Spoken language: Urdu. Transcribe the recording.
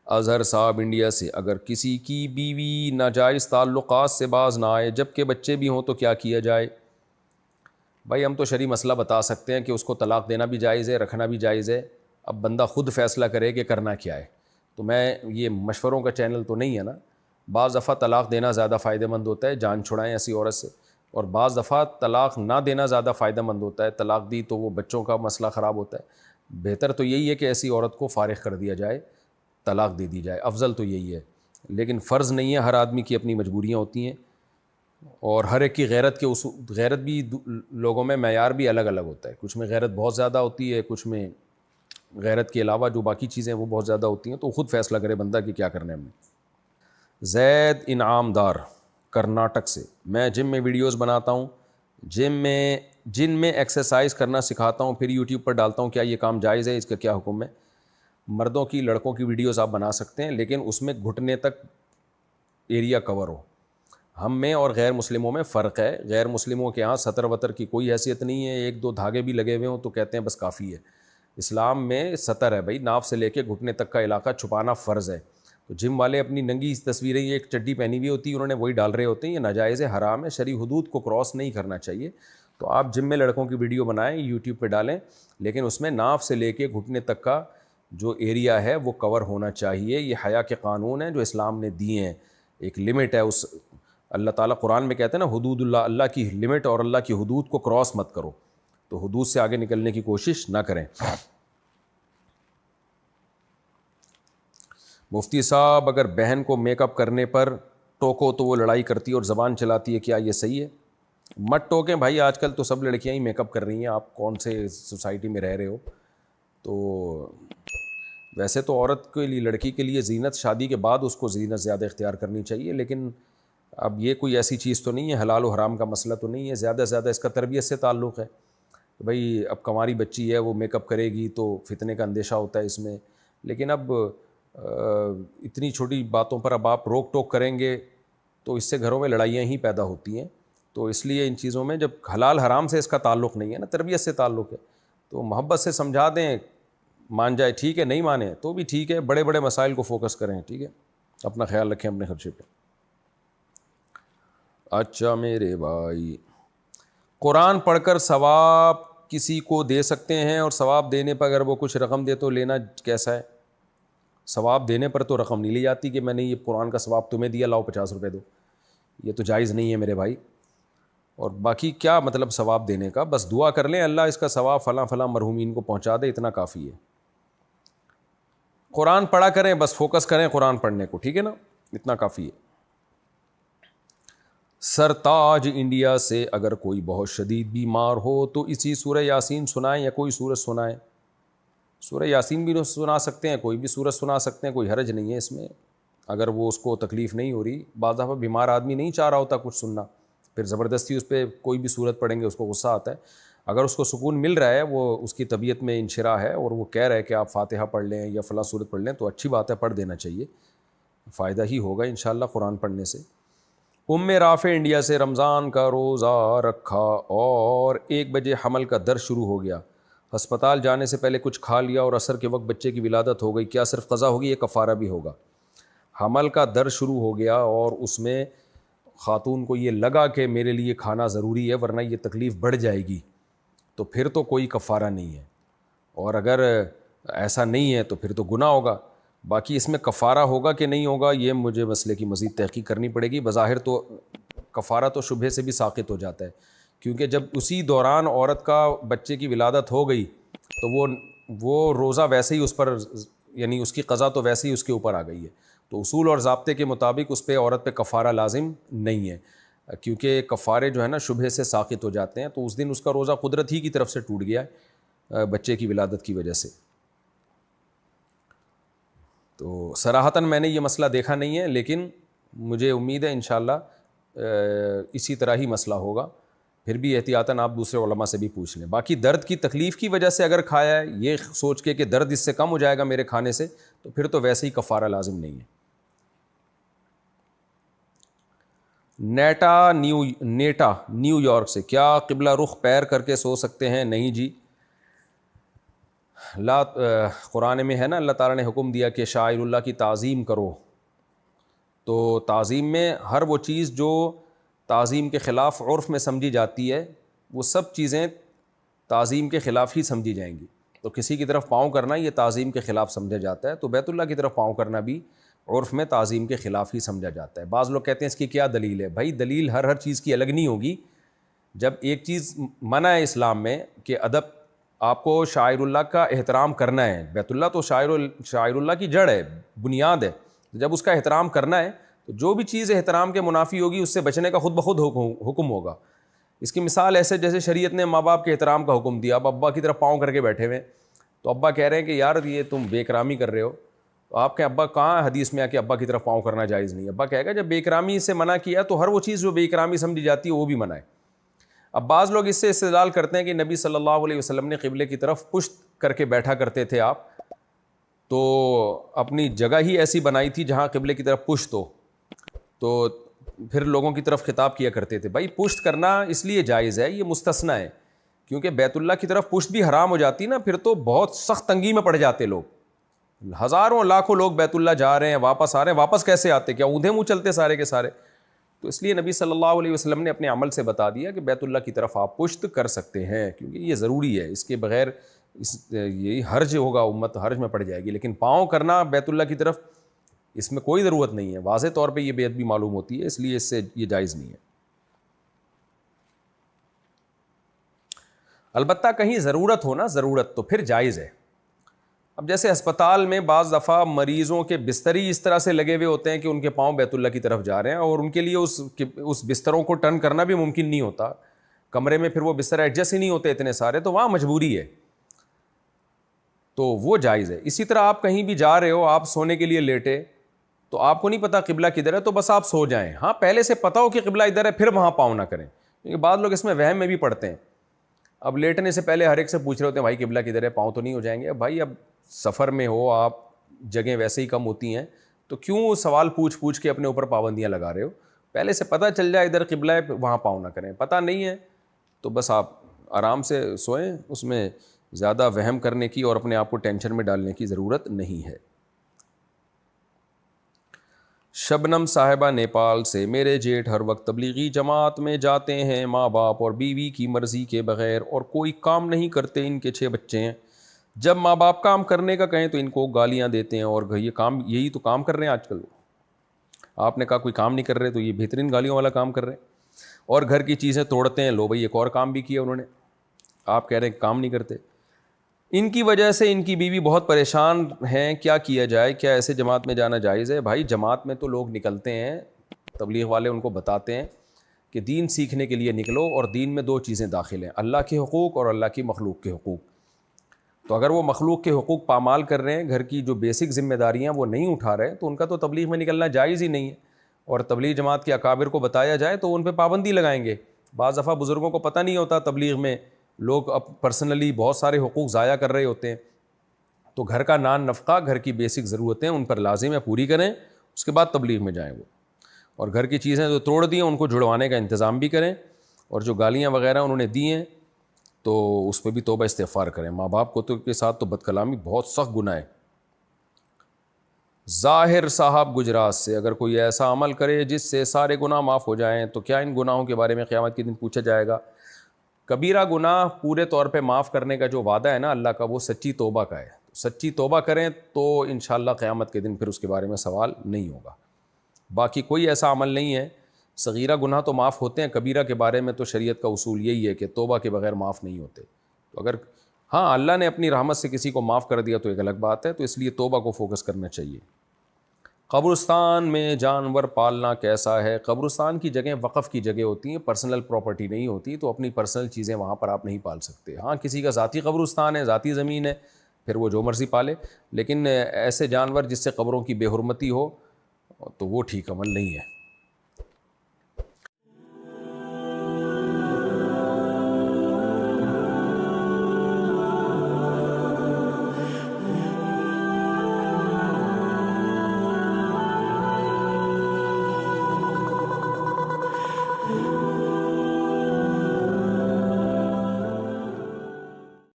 اظہر صاحب انڈیا سے، اگر کسی کی بیوی ناجائز تعلقات سے باز نہ آئے جبکہ بچے بھی ہوں تو کیا کیا جائے؟ بھائی ہم تو شرعی مسئلہ بتا سکتے ہیں کہ اس کو طلاق دینا بھی جائز ہے، رکھنا بھی جائز ہے، اب بندہ خود فیصلہ کرے کہ کرنا کیا ہے۔ تو میں یہ مشوروں کا چینل تو نہیں ہے نا۔ بعض دفعہ طلاق دینا زیادہ فائدہ مند ہوتا ہے، جان چھڑائیں ایسی عورت سے، اور بعض دفعہ طلاق نہ دینا زیادہ فائدہ مند ہوتا ہے، طلاق دی تو وہ بچوں کا مسئلہ خراب ہوتا ہے۔ بہتر تو یہی ہے کہ ایسی عورت کو فارغ کر دیا جائے، طلاق دے دی جائے، افضل تو یہی ہے، لیکن فرض نہیں ہے، ہر آدمی کی اپنی مجبوریاں ہوتی ہیں، اور ہر ایک کی غیرت کے اصول، غیرت بھی لوگوں میں معیار بھی الگ الگ ہوتا ہے، کچھ میں غیرت بہت زیادہ ہوتی ہے، کچھ میں غیرت کے علاوہ جو باقی چیزیں وہ بہت زیادہ ہوتی ہیں، تو خود فیصلہ کرے بندہ کہ کیا کرنا ہے ہم نے۔ زید انعام دار کرناٹک سے، میں جم میں ویڈیوز بناتا ہوں، جن میں ایکسرسائز کرنا سکھاتا ہوں، پھر یوٹیوب پر ڈالتا ہوں، کیا یہ کام جائز ہے؟ اس کا کیا حکم ہے؟ مردوں کی لڑکوں کی ویڈیوز آپ بنا سکتے ہیں، لیکن اس میں گھٹنے تک ایریا کور ہو۔ ہم میں اور غیر مسلموں میں فرق ہے، غیر مسلموں کے ہاں سطر وطر کی کوئی حیثیت نہیں ہے، ایک دو دھاگے بھی لگے ہوئے ہوں تو کہتے ہیں بس کافی ہے۔ اسلام میں سطر ہے بھائی، ناف سے لے کے گھٹنے تک کا علاقہ چھپانا فرض ہے۔ تو جم والے اپنی ننگی تصویریں، یہ ایک چڈی پہنی ہوئی ہوتی ہے، انہوں نے وہی ڈال رہے ہوتے ہیں، یہ ناجائز ہے، حرام ہے، شرعی حدود کو کراس نہیں کرنا چاہیے۔ تو آپ جم میں لڑکوں کی ویڈیو بنائیں، یوٹیوب پہ ڈالیں، لیکن اس میں ناف سے لے کے گھٹنے تک کا جو ایریا ہے وہ کور ہونا چاہیے۔ یہ حیا کے قانون ہیں جو اسلام نے دیے ہیں، ایک لمٹ ہے، اس اللہ تعالیٰ قرآن میں کہتے ہیں نا حدود اللہ، اللہ کی لمٹ اور اللہ کی حدود کو کراس مت کرو، تو حدود سے آگے نکلنے کی کوشش نہ کریں۔ مفتی صاحب اگر بہن کو میک اپ کرنے پر ٹوکو تو وہ لڑائی کرتی ہے اور زبان چلاتی ہے، کیا یہ صحیح ہے؟ مت ٹوکیں بھائی، آج کل تو سب لڑکیاں ہی میک اپ کر رہی ہیں، آپ کون سے سوسائٹی میں رہ رہے ہو؟ تو ویسے تو عورت کے لیے، لڑکی کے لیے زینت شادی کے بعد اس کو زینت زیادہ اختیار کرنی چاہیے، لیکن اب یہ کوئی ایسی چیز تو نہیں ہے، حلال و حرام کا مسئلہ تو نہیں ہے، زیادہ سے زیادہ اس کا تربیت سے تعلق ہے۔ بھائی اب کنواری بچی ہے، وہ میک اپ کرے گی تو فتنے کا اندیشہ ہوتا ہے اس میں، لیکن اب اتنی چھوٹی باتوں پر اب آپ روک ٹوک کریں گے تو اس سے گھروں میں لڑائیاں ہی پیدا ہوتی ہیں۔ تو اس لیے ان چیزوں میں جب حلال حرام سے اس کا تعلق نہیں ہے نا، تربیت سے تعلق ہے، تو محبت سے سمجھا دیں، مان جائے ٹھیک ہے، نہیں مانے تو بھی ٹھیک ہے، بڑے بڑے مسائل کو فوکس کریں، ٹھیک ہے، اپنا خیال رکھیں اپنے خرچے پہ۔ اچھا میرے بھائی، قرآن پڑھ کر ثواب کسی کو دے سکتے ہیں، اور ثواب دینے پر اگر وہ کچھ رقم دے تو لینا کیسا ہے؟ ثواب دینے پر تو رقم نہیں لی جاتی کہ میں نے یہ قرآن کا ثواب تمہیں دیا، لاؤ 50 روپے دو، یہ تو جائز نہیں ہے میرے بھائی۔ اور باقی کیا مطلب ثواب دینے کا؟ بس دعا کر لیں اللہ اس کا ثواب فلاں فلاں مرحومین کو پہنچا دے، اتنا کافی ہے۔ قرآن پڑھا کریں، بس فوکس کریں قرآن پڑھنے کو، ٹھیک ہے نا، اتنا کافی ہے۔ سرتاج انڈیا سے، اگر کوئی بہت شدید بیمار ہو تو اسی سورہ یاسین سنائیں یا کوئی سورت سنائیں؟ سورہ یاسین بھی سنا سکتے ہیں، کوئی بھی سورت سنا سکتے ہیں، کوئی حرج نہیں ہے اس میں، اگر وہ اس کو تکلیف نہیں ہو رہی۔ بعض دفعہ بیمار آدمی نہیں چاہ رہا ہوتا کچھ سننا، پھر زبردستی اس پہ کوئی بھی سورت پڑھیں گے اس کو غصہ آتا ہے۔ اگر اس کو سکون مل رہا ہے، وہ اس کی طبیعت میں انشراح ہے اور وہ کہہ رہا ہے کہ آپ فاتحہ پڑھ لیں یا فلاں سورت پڑھ لیں، تو اچھی بات ہے، پڑھ دینا چاہیے، فائدہ ہی ہوگا انشاءاللہ قرآن پڑھنے سے۔ رافع انڈیا سے، رمضان کا روزہ رکھا اور 1 بجے حمل کا درد شروع ہو گیا، ہسپتال جانے سے پہلے کچھ کھا لیا اور عصر کے وقت بچے کی ولادت ہو گئی، کیا صرف قضا ہوگی یا کفارہ بھی ہوگا؟ حمل کا درد شروع ہو گیا اور اس میں خاتون کو یہ لگا کہ میرے لیے کھانا ضروری ہے ورنہ یہ تکلیف بڑھ جائے گی، تو پھر تو کوئی کفارہ نہیں ہے، اور اگر ایسا نہیں ہے تو پھر تو گناہ ہوگا۔ باقی اس میں کفارہ ہوگا کہ نہیں ہوگا، یہ مجھے مسئلے کی مزید تحقیق کرنی پڑے گی۔ بظاہر تو کفارہ تو شبہے سے بھی ساقط ہو جاتا ہے، کیونکہ جب اسی دوران عورت کا بچے کی ولادت ہو گئی تو وہ روزہ ویسے ہی اس پر، یعنی اس کی قضا تو ویسے ہی اس کے اوپر آ گئی ہے، تو اصول اور ضابطے کے مطابق اس پہ عورت پہ کفارہ لازم نہیں ہے، کیونکہ کفارے جو ہے نا شبہے سے ساقط ہو جاتے ہیں، تو اس دن اس کا روزہ قدرت ہی کی طرف سے ٹوٹ گیا ہے بچے کی ولادت کی وجہ سے۔ تو صراحتاً میں نے یہ مسئلہ دیکھا نہیں ہے، لیکن مجھے امید ہے انشاءاللہ اسی طرح ہی مسئلہ ہوگا، پھر بھی احتیاطاً آپ دوسرے علماء سے بھی پوچھ لیں۔ باقی درد کی تکلیف کی وجہ سے اگر کھایا ہے، یہ سوچ کے کہ درد اس سے کم ہو جائے گا میرے کھانے سے، تو پھر تو ویسے ہی کفارہ لازم نہیں ہے۔ نیٹا نیو یارک سے، کیا قبلہ رخ پیر کر کے سو سکتے ہیں؟ نہیں جی، قرآن میں ہے نا اللہ تعالیٰ نے حکم دیا کہ شاعر اللہ کی تعظیم کرو، تو تعظیم میں ہر وہ چیز جو تعظیم کے خلاف عرف میں سمجھی جاتی ہے وہ سب چیزیں تعظیم کے خلاف ہی سمجھی جائیں گی. تو کسی کی طرف پاؤں کرنا یہ تعظیم کے خلاف سمجھا جاتا ہے، تو بیت اللہ کی طرف پاؤں کرنا بھی عرف میں تعظیم کے خلاف ہی سمجھا جاتا ہے. بعض لوگ کہتے ہیں اس کی کیا دلیل ہے؟ بھائی دلیل ہر چیز کی الگ نہیں ہوگی. جب ایک چیز منع ہے اسلام میں کہ ادب، آپ کو شاعر اللہ کا احترام کرنا ہے، بیت اللہ تو شاعر اللہ کی جڑ ہے، بنیاد ہے، جب اس کا احترام کرنا ہے تو جو بھی چیز احترام کے منافی ہوگی اس سے بچنے کا خود بخود حکم ہوگا. اس کی مثال ایسے جیسے شریعت نے ماں باپ کے احترام کا حکم دیا، اب ابا کی طرف پاؤں کر کے بیٹھے ہوئے، تو ابا کہہ رہے ہیں کہ یار یہ تم بے اکرامی کر رہے ہو، تو آپ کے ابا کہاں حدیث میں آ کہ ابا کی طرف پاؤں کرنا جائز نہیں؟ ابا کہے گا جب بے اکرامی سے منع کیا تو ہر وہ چیز جو بے اکرامی سمجھی جاتی ہے وہ بھی منع ہے. اب بعض لوگ اس سے استدلال کرتے ہیں کہ نبی صلی اللہ علیہ وسلم نے قبلے کی طرف پشت کر کے بیٹھا کرتے تھے آپ، تو اپنی جگہ ہی ایسی بنائی تھی جہاں قبلے کی طرف پشت ہو، تو پھر لوگوں کی طرف خطاب کیا کرتے تھے. بھائی پشت کرنا اس لیے جائز ہے، یہ مستثنیٰ ہے، کیونکہ بیت اللہ کی طرف پشت بھی حرام ہو جاتی نا پھر تو بہت سخت تنگی میں پڑ جاتے لوگ. ہزاروں لاکھوں لوگ بیت اللہ جا رہے ہیں، واپس آ رہے ہیں، واپس کیسے آتے؟ کیا اونھے منہ چلتے سارے کے سارے؟ تو اس لیے نبی صلی اللہ علیہ وسلم نے اپنے عمل سے بتا دیا کہ بیت اللہ کی طرف آپ پشت کر سکتے ہیں، کیونکہ یہ ضروری ہے، اس کے بغیر یہی حرج ہوگا، امت حرج میں پڑ جائے گی. لیکن پاؤں کرنا بیت اللہ کی طرف اس میں کوئی ضرورت نہیں ہے، واضح طور پہ یہ بے ادبی معلوم ہوتی ہے، اس لیے اس سے یہ جائز نہیں ہے. البتہ کہیں ضرورت ہو نا، ضرورت تو پھر جائز ہے. اب جیسے ہسپتال میں بعض دفعہ مریضوں کے بستر ہی اس طرح سے لگے ہوئے ہوتے ہیں کہ ان کے پاؤں بیت اللہ کی طرف جا رہے ہیں، اور ان کے لیے اس بستروں کو ٹرن کرنا بھی ممکن نہیں ہوتا، کمرے میں پھر وہ بستر ایڈجسٹ ہی نہیں ہوتے اتنے سارے، تو وہاں مجبوری ہے، تو وہ جائز ہے. اسی طرح آپ کہیں بھی جا رہے ہو، آپ سونے کے لیے لیٹے، تو آپ کو نہیں پتا قبلہ کدھر ہے، تو بس آپ سو جائیں. ہاں پہلے سے پتا ہو کہ قبلہ ادھر ہے پھر وہاں پاؤں نہ کریں، کیونکہ بعض لوگ اس میں وہم میں بھی پڑتے ہیں. اب لیٹنے سے پہلے ہر ایک سے پوچھ رہے ہوتے ہیں بھائی قبلہ کدھر ہے، پاؤں تو نہیں ہو جائیں گے؟ بھائی اب سفر میں ہو آپ، جگہیں ویسے ہی کم ہوتی ہیں، تو کیوں سوال پوچھ کے اپنے اوپر پابندیاں لگا رہے ہو؟ پہلے سے پتہ چل جائے ادھر قبلہ ہے وہاں پاؤں نہ کریں. پتہ نہیں ہے تو بس آپ آرام سے سوئیں، اس میں زیادہ وہم کرنے کی اور اپنے آپ کو ٹینشن میں ڈالنے کی ضرورت نہیں ہے. شبنم صاحبہ نیپال سے، میرے جیٹھ ہر وقت تبلیغی جماعت میں جاتے ہیں، ماں باپ اور بیوی کی مرضی کے بغیر، اور کوئی کام نہیں کرتے. ان کے 6 بچے ہیں. جب ماں باپ کام کرنے کا کہیں تو ان کو گالیاں دیتے ہیں، اور یہ کام، یہی تو کام کر رہے ہیں آج کل. آپ نے کہا کوئی کام نہیں کر رہے تو یہ بہترین گالیوں والا کام کر رہے ہیں. اور گھر کی چیزیں توڑتے ہیں. لو بھائی ایک اور کام بھی کیا انہوں نے، آپ کہہ رہے ہیں کام نہیں کرتے. ان کی وجہ سے ان کی بیوی بہت پریشان ہیں، کیا کیا جائے؟ کیا ایسے جماعت میں جانا جائز ہے؟ بھائی جماعت میں تو لوگ نکلتے ہیں، تبلیغ والے ان کو بتاتے ہیں کہ دین سیکھنے کے لیے نکلو، اور دین میں 2 چیزیں داخل ہیں، اللہ کے حقوق اور اللہ کی مخلوق کے حقوق. تو اگر وہ مخلوق کے حقوق پامال کر رہے ہیں، گھر کی جو بیسک ذمہ داریاں وہ نہیں اٹھا رہے، تو ان کا تو تبلیغ میں نکلنا جائز ہی نہیں ہے. اور تبلیغ جماعت کے اکابر کو بتایا جائے تو ان پہ پابندی لگائیں گے. بعض دفعہ بزرگوں کو پتہ نہیں ہوتا، تبلیغ میں لوگ اب پرسنلی بہت سارے حقوق ضائع کر رہے ہوتے ہیں. تو گھر کا نان نفقہ، گھر کی بیسک ضرورتیں ان پر لازم ہے پوری کریں، اس کے بعد تبلیغ میں جائیں وہ. اور گھر کی چیزیں جو توڑ دی ہیں ان کو جڑوانے کا انتظام بھی کریں، اور جو گالیاں وغیرہ انہوں نے دی ہیں تو اس پہ بھی توبہ استغفار کریں. ماں باپ کو کے ساتھ تو بد کلامی بہت سخت گناہ ہے. ظاہر صاحب گجرات سے، اگر کوئی ایسا عمل کرے جس سے سارے گناہ معاف ہو جائیں تو کیا ان گناہوں کے بارے میں قیامت کے دن پوچھا جائے گا؟ کبیرہ گناہ پورے طور پہ معاف کرنے کا جو وعدہ ہے نا اللہ کا، وہ سچی توبہ کا ہے. سچی توبہ کریں تو انشاءاللہ قیامت کے دن پھر اس کے بارے میں سوال نہیں ہوگا. باقی کوئی ایسا عمل نہیں ہے. صغیرہ گناہ تو معاف ہوتے ہیں، کبیرہ کے بارے میں تو شریعت کا اصول یہی ہے کہ توبہ کے بغیر معاف نہیں ہوتے. تو اگر ہاں اللہ نے اپنی رحمت سے کسی کو معاف کر دیا تو ایک الگ بات ہے، تو اس لیے توبہ کو فوکس کرنا چاہیے. قبرستان میں جانور پالنا کیسا ہے؟ قبرستان کی جگہیں وقف کی جگہ ہوتی ہیں، پرسنل پراپرٹی نہیں ہوتی، تو اپنی پرسنل چیزیں وہاں پر آپ نہیں پال سکتے. ہاں کسی کا ذاتی قبرستان ہے، ذاتی زمین ہے، پھر وہ جو مرضی پالے. لیکن ایسے جانور جس سے قبروں کی بے حرمتی ہو تو وہ ٹھیک عمل نہیں ہے.